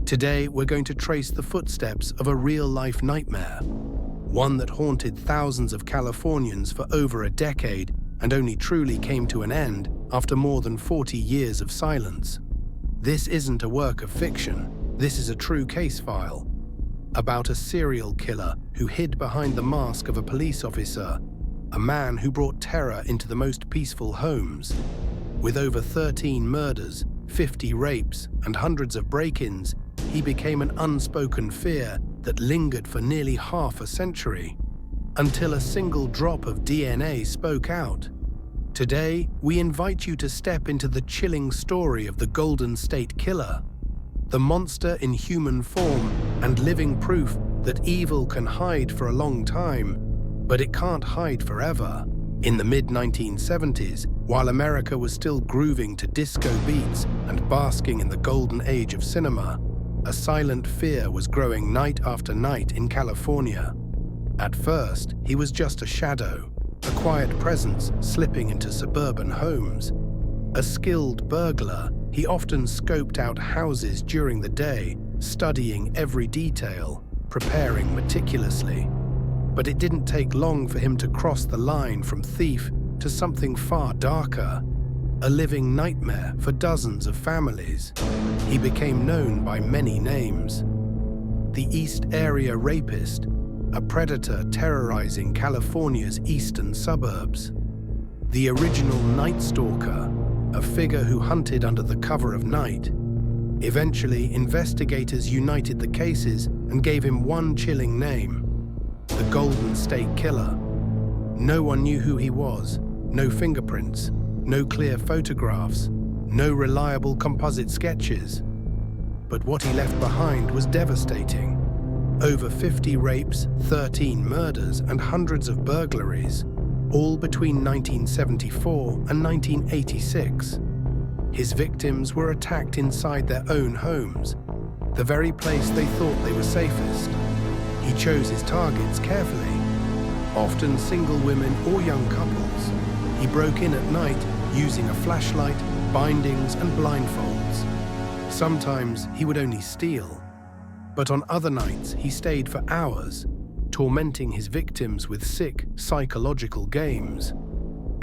Today, we're going to trace the footsteps of a real-life nightmare, one that haunted thousands of Californians for over a decade and only truly came to an end after more than 40 years of silence. This isn't a work of fiction, this is a true case file about a serial killer who hid behind the mask of a police officer, a man who brought terror into the most peaceful homes. With over 13 murders, 50 rapes, and hundreds of break-ins, he became an unspoken fear that lingered for nearly half a century, until a single drop of DNA spoke out. Today, we invite you to step into the chilling story of the Golden State Killer, the monster in human form and living proof that evil can hide for a long time, but it can't hide forever. In the mid-1970s, while America was still grooving to disco beats and basking in the golden age of cinema, a silent fear was growing night after night in California. At first, he was just a shadow, a quiet presence slipping into suburban homes. A skilled burglar, he often scoped out houses during the day, studying every detail, preparing meticulously. But it didn't take long for him to cross the line from thief to something far darker, a living nightmare for dozens of families. He became known by many names. The East Area Rapist, a predator terrorizing California's eastern suburbs. The original Night Stalker, a figure who hunted under the cover of night. Eventually, investigators united the cases and gave him one chilling name: the Golden State Killer. No one knew who he was, no fingerprints, no clear photographs, no reliable composite sketches. But what he left behind was devastating. Over 50 rapes, 13 murders, and hundreds of burglaries, all between 1974 and 1986. His victims were attacked inside their own homes, the very place they thought they were safest. He chose his targets carefully, often single women or young couples. He broke in at night using a flashlight, bindings, and blindfolds. Sometimes he would only steal, but on other nights he stayed for hours, tormenting his victims with sick psychological games.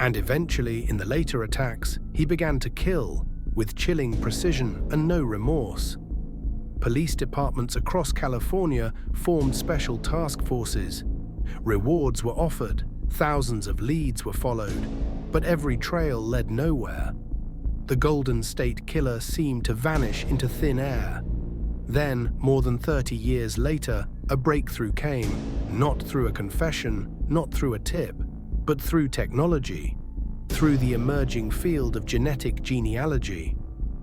And eventually, in the later attacks, he began to kill with chilling precision and no remorse. Police departments across California formed special task forces. Rewards were offered, thousands of leads were followed, but every trail led nowhere. The Golden State Killer seemed to vanish into thin air. Then, more than 30 years later, a breakthrough came, not through a confession, not through a tip, but through technology, through the emerging field of genetic genealogy.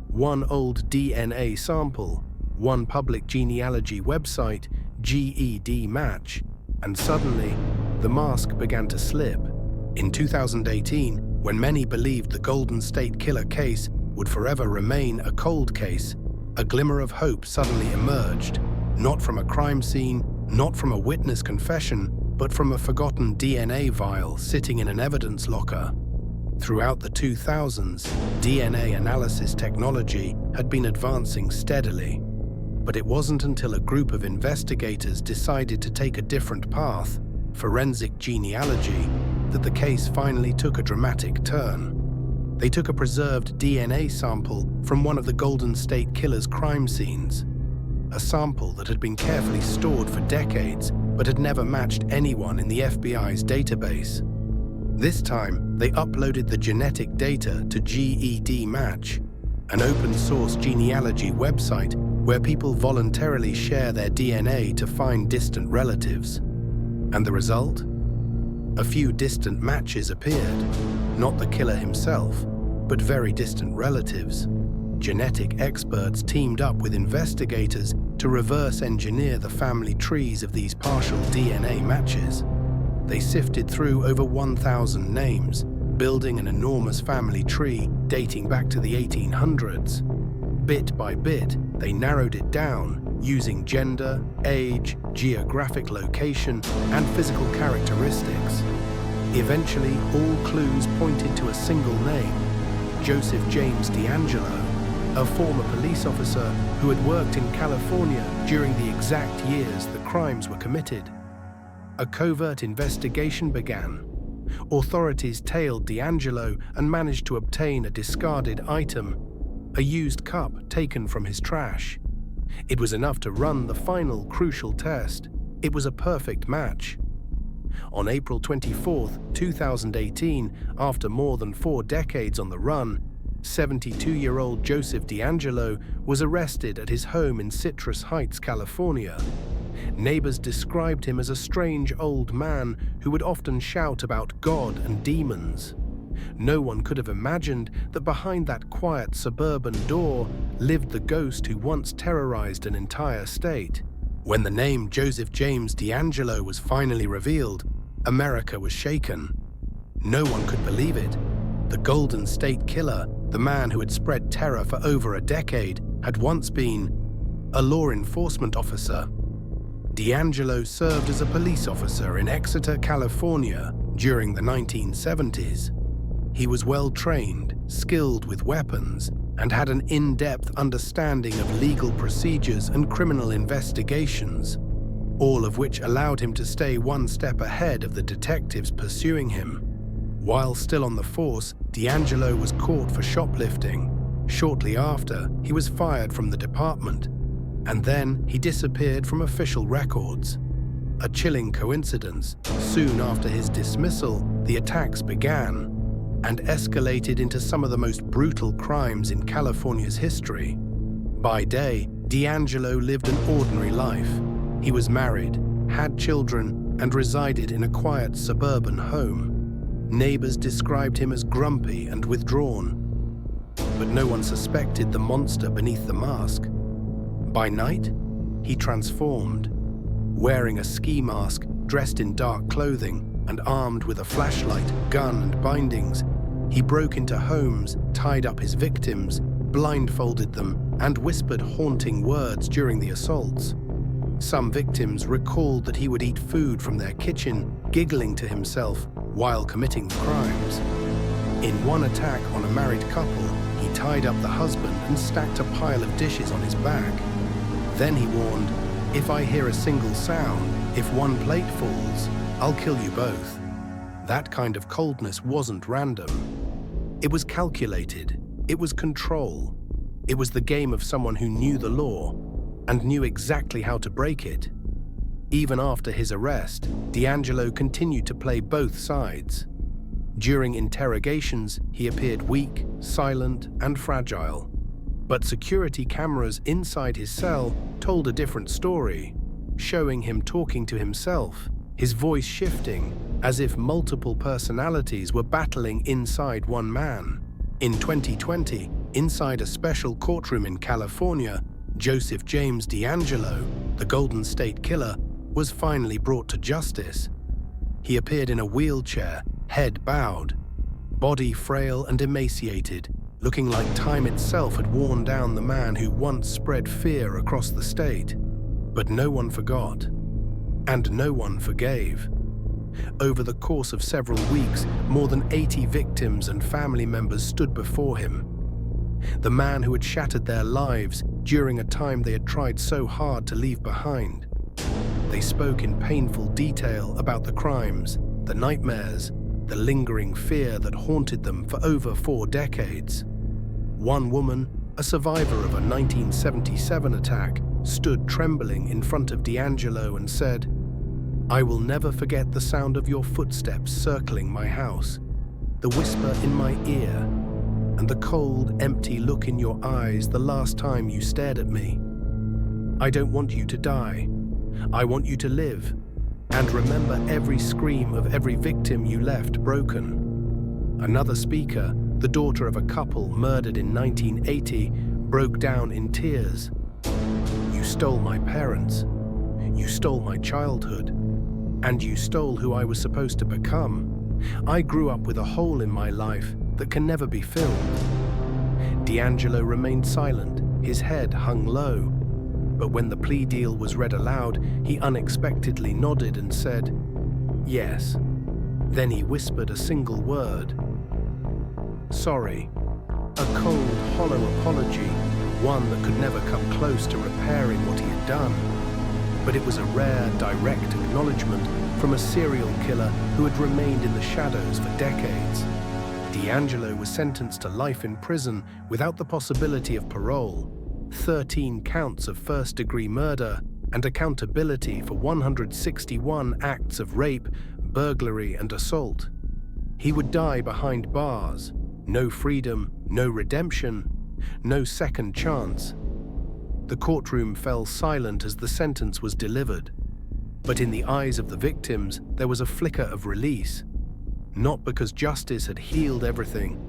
One old DNA sample, one public genealogy website, GED match, and suddenly, the mask began to slip. In 2018, when many believed the Golden State Killer case would forever remain a cold case, a glimmer of hope suddenly emerged, not from a crime scene, not from a witness confession, but from a forgotten DNA vial sitting in an evidence locker. Throughout the 2000s, DNA analysis technology had been advancing steadily, but it wasn't until a group of investigators decided to take a different path, forensic genealogy, that the case finally took a dramatic turn. They took a preserved DNA sample from one of the Golden State Killer's crime scenes, a sample that had been carefully stored for decades but had never matched anyone in the FBI's database. This time, they uploaded the genetic data to GED Match, an open-source genealogy website where people voluntarily share their DNA to find distant relatives. And the result? A few distant matches appeared, not the killer himself, but very distant relatives. Genetic experts teamed up with investigators to reverse engineer the family trees of these partial DNA matches. They sifted through over 1,000 names, building an enormous family tree dating back to the 1800s. Bit by bit, they narrowed it down using gender, age, geographic location, and physical characteristics. Eventually, all clues pointed to a single name, Joseph James D'Angelo, a former police officer who had worked in California during the exact years the crimes were committed. A covert investigation began. Authorities tailed D'Angelo and managed to obtain a discarded item, a used cup taken from his trash. It was enough to run the final crucial test. It was a perfect match. On April 24, 2018, after more than 4 decades on the run, 72-year-old Joseph D'Angelo was arrested at his home in Citrus Heights, California. Neighbors described him as a strange old man who would often shout about God and demons. No one could have imagined that behind that quiet suburban door lived the ghost who once terrorized an entire state. When the name Joseph James D'Angelo was finally revealed, America was shaken. No one could believe it. The Golden State Killer, the man who had spread terror for over a decade, had once been a law enforcement officer. D'Angelo served as a police officer in Exeter, California during the 1970s. He was well-trained, skilled with weapons, and had an in-depth understanding of legal procedures and criminal investigations, all of which allowed him to stay one step ahead of the detectives pursuing him. While still on the force, D'Angelo was caught for shoplifting. Shortly after, he was fired from the department, and then he disappeared from official records. A chilling coincidence. Soon after his dismissal, the attacks began and escalated into some of the most brutal crimes in California's history. By day, D'Angelo lived an ordinary life. He was married, had children, and resided in a quiet suburban home. Neighbors described him as grumpy and withdrawn, but no one suspected the monster beneath the mask. By night, he transformed. Wearing a ski mask, dressed in dark clothing, and armed with a flashlight, gun, and bindings, he broke into homes, tied up his victims, blindfolded them, and whispered haunting words during the assaults. Some victims recalled that he would eat food from their kitchen, giggling to himself while committing the crimes. In one attack on a married couple, he tied up the husband and stacked a pile of dishes on his back. Then he warned, "If I hear a single sound, if one plate falls, I'll kill you both." That kind of coldness wasn't random. It was calculated. It was control. It was the game of someone who knew the law and knew exactly how to break it. Even after his arrest, D'Angelo continued to play both sides. During interrogations, he appeared weak, silent, and fragile. But security cameras inside his cell told a different story, showing him talking to himself, his voice shifting, as if multiple personalities were battling inside one man. In 2020, inside a special courtroom in California, Joseph James D'Angelo, the Golden State Killer, was finally brought to justice. He appeared in a wheelchair, head bowed, body frail and emaciated, looking like time itself had worn down the man who once spread fear across the state. But no one forgot, and no one forgave. Over the course of several weeks, more than 80 victims and family members stood before him. The man who had shattered their lives during a time they had tried so hard to leave behind. They spoke in painful detail about the crimes, the nightmares, the lingering fear that haunted them for over 4 decades. One woman, a survivor of a 1977 attack, stood trembling in front of D'Angelo and said, "I will never forget the sound of your footsteps circling my house, the whisper in my ear, and the cold, empty look in your eyes the last time you stared at me. I don't want you to die. I want you to live, and remember every scream of every victim you left broken." Another speaker, the daughter of a couple murdered in 1980, broke down in tears. "You stole my parents. You stole my childhood. And you stole who I was supposed to become. I grew up with a hole in my life that can never be filled." D'Angelo remained silent, his head hung low. But when the plea deal was read aloud, he unexpectedly nodded and said, "Yes." Then he whispered a single word. "Sorry." A cold, hollow apology, one that could never come close to repairing what he had done. But it was a rare, direct acknowledgement from a serial killer who had remained in the shadows for decades. D'Angelo was sentenced to life in prison without the possibility of parole, 13 counts of first-degree murder, and accountability for 161 acts of rape, burglary, and assault. He would die behind bars. No freedom, no redemption, no second chance. The courtroom fell silent as the sentence was delivered. But in the eyes of the victims, there was a flicker of release. Not because justice had healed everything,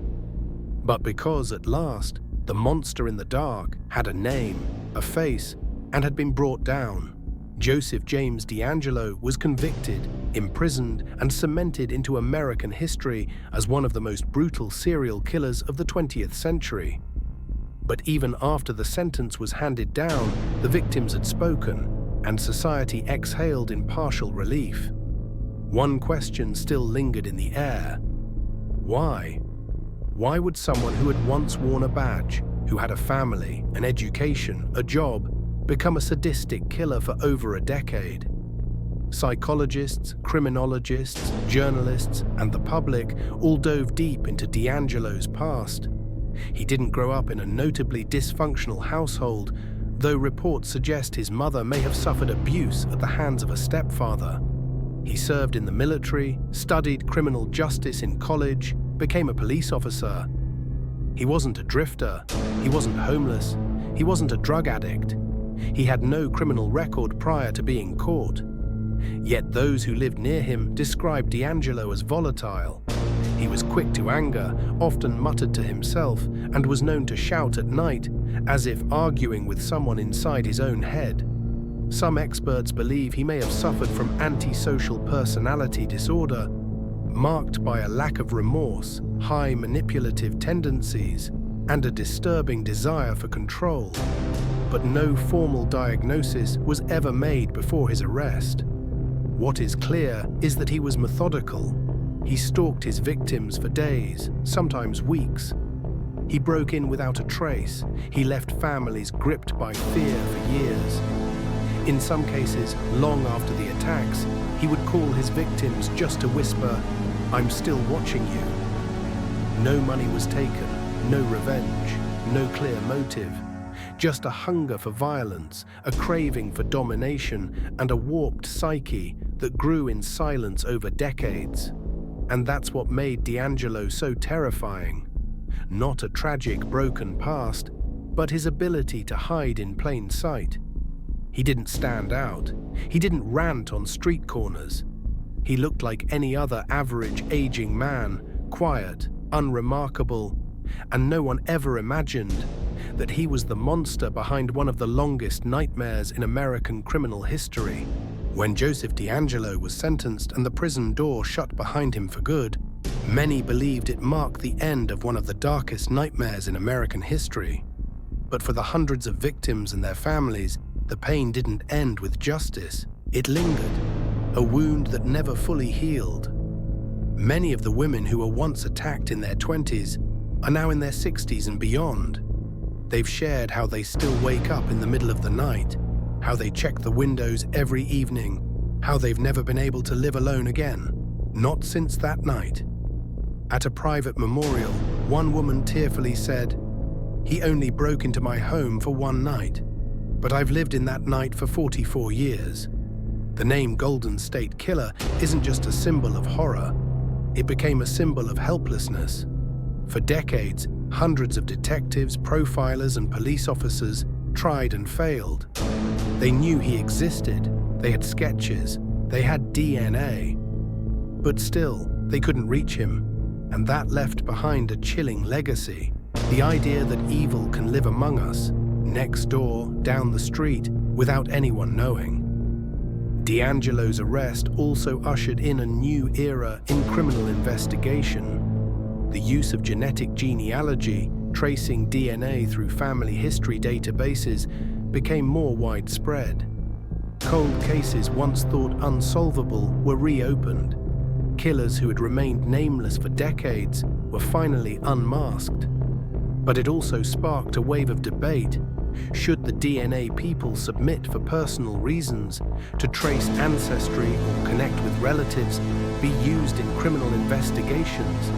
but because, at last, the monster in the dark had a name, a face, and had been brought down. Joseph James D'Angelo was convicted, imprisoned, and cemented into American history as one of the most brutal serial killers of the 20th century. But even after the sentence was handed down, the victims had spoken, and society exhaled in partial relief. One question still lingered in the air. Why? Why would someone who had once worn a badge, who had a family, an education, a job, become a sadistic killer for over a decade? Psychologists, criminologists, journalists, and the public all dove deep into D'Angelo's past. He didn't grow up in a notably dysfunctional household, though reports suggest his mother may have suffered abuse at the hands of a stepfather. He served in the military, studied criminal justice in college, became a police officer. He wasn't a drifter, he wasn't homeless, he wasn't a drug addict. He had no criminal record prior to being caught. Yet those who lived near him described D'Angelo as volatile. He was quick to anger, often muttered to himself, and was known to shout at night, as if arguing with someone inside his own head. Some experts believe he may have suffered from antisocial personality disorder, marked by a lack of remorse, high manipulative tendencies, and a disturbing desire for control. But no formal diagnosis was ever made before his arrest. What is clear is that he was methodical. He stalked his victims for days, sometimes weeks. He broke in without a trace. He left families gripped by fear for years. In some cases, long after the attacks, he would call his victims just to whisper, "I'm still watching you." No money was taken, no revenge, no clear motive. Just a hunger for violence, a craving for domination, and a warped psyche that grew in silence over decades. And that's what made D'Angelo so terrifying. Not a tragic, broken past, but his ability to hide in plain sight. He didn't stand out. He didn't rant on street corners. He looked like any other average aging man, quiet, unremarkable, and no one ever imagined that he was the monster behind one of the longest nightmares in American criminal history. When Joseph D'Angelo was sentenced and the prison door shut behind him for good, many believed it marked the end of one of the darkest nightmares in American history. But for the hundreds of victims and their families, the pain didn't end with justice. It lingered, a wound that never fully healed. Many of the women who were once attacked in their 20s are now in their 60s and beyond. They've shared how they still wake up in the middle of the night, how they check the windows every evening, how they've never been able to live alone again, not since that night. At a private memorial, one woman tearfully said, "He only broke into my home for one night, but I've lived in that night for 44 years. The name Golden State Killer isn't just a symbol of horror, it became a symbol of helplessness. For decades, hundreds of detectives, profilers, and police officers tried and failed. They knew he existed, they had sketches, they had DNA. But still, they couldn't reach him, and that left behind a chilling legacy. The idea that evil can live among us, next door, down the street, without anyone knowing. D'Angelo's arrest also ushered in a new era in criminal investigation. The use of genetic genealogy, tracing DNA through family history databases, became more widespread. Cold cases once thought unsolvable were reopened. Killers who had remained nameless for decades were finally unmasked. But it also sparked a wave of debate. Should the DNA people submit for personal reasons, to trace ancestry or connect with relatives, be used in criminal investigations?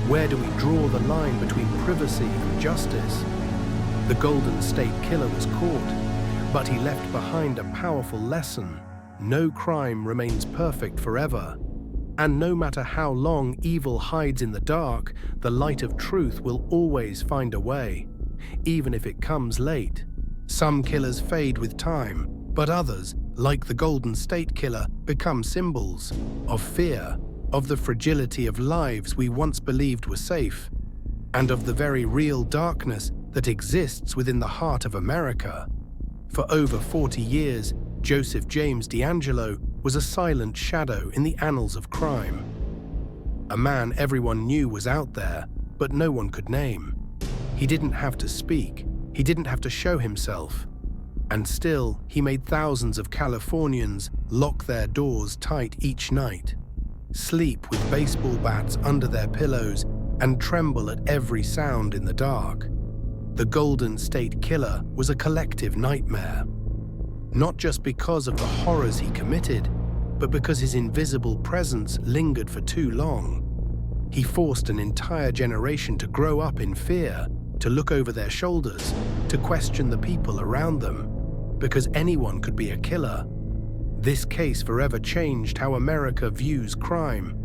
Where do we draw the line between privacy and justice? The Golden State Killer was caught, but he left behind a powerful lesson. No crime remains perfect forever. And no matter how long evil hides in the dark, the light of truth will always find a way, even if it comes late. Some killers fade with time, but others, like the Golden State Killer, become symbols of fear, of the fragility of lives we once believed were safe, and of the very real darkness that exists within the heart of America. For over 40 years, Joseph James DeAngelo was a silent shadow in the annals of crime. A man everyone knew was out there, but no one could name. He didn't have to speak, he didn't have to show himself. And still, he made thousands of Californians lock their doors tight each night, sleep with baseball bats under their pillows, and tremble at every sound in the dark. The Golden State Killer was a collective nightmare. Not just because of the horrors he committed, but because his invisible presence lingered for too long. He forced an entire generation to grow up in fear, to look over their shoulders, to question the people around them, because anyone could be a killer. This case forever changed how America views crime.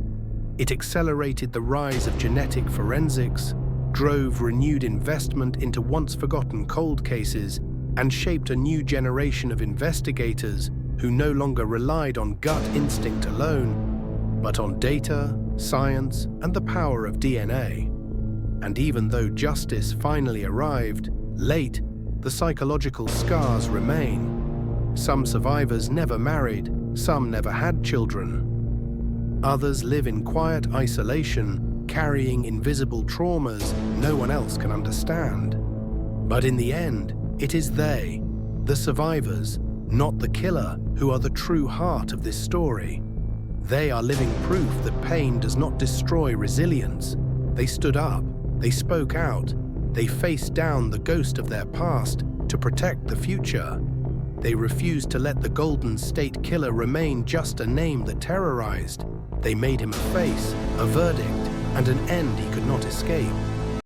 It accelerated the rise of genetic forensics, drove renewed investment into once-forgotten cold cases, and shaped a new generation of investigators who no longer relied on gut instinct alone, but on data, science, and the power of DNA. And even though justice finally arrived, late, the psychological scars remain. Some survivors never married, some never had children. Others live in quiet isolation, carrying invisible traumas no one else can understand. But in the end, it is they, the survivors, not the killer, who are the true heart of this story. They are living proof that pain does not destroy resilience. They stood up, they spoke out, they faced down the ghost of their past to protect the future. They refused to let the Golden State Killer remain just a name that terrorized. They made him a face, a verdict, and an end he could not escape.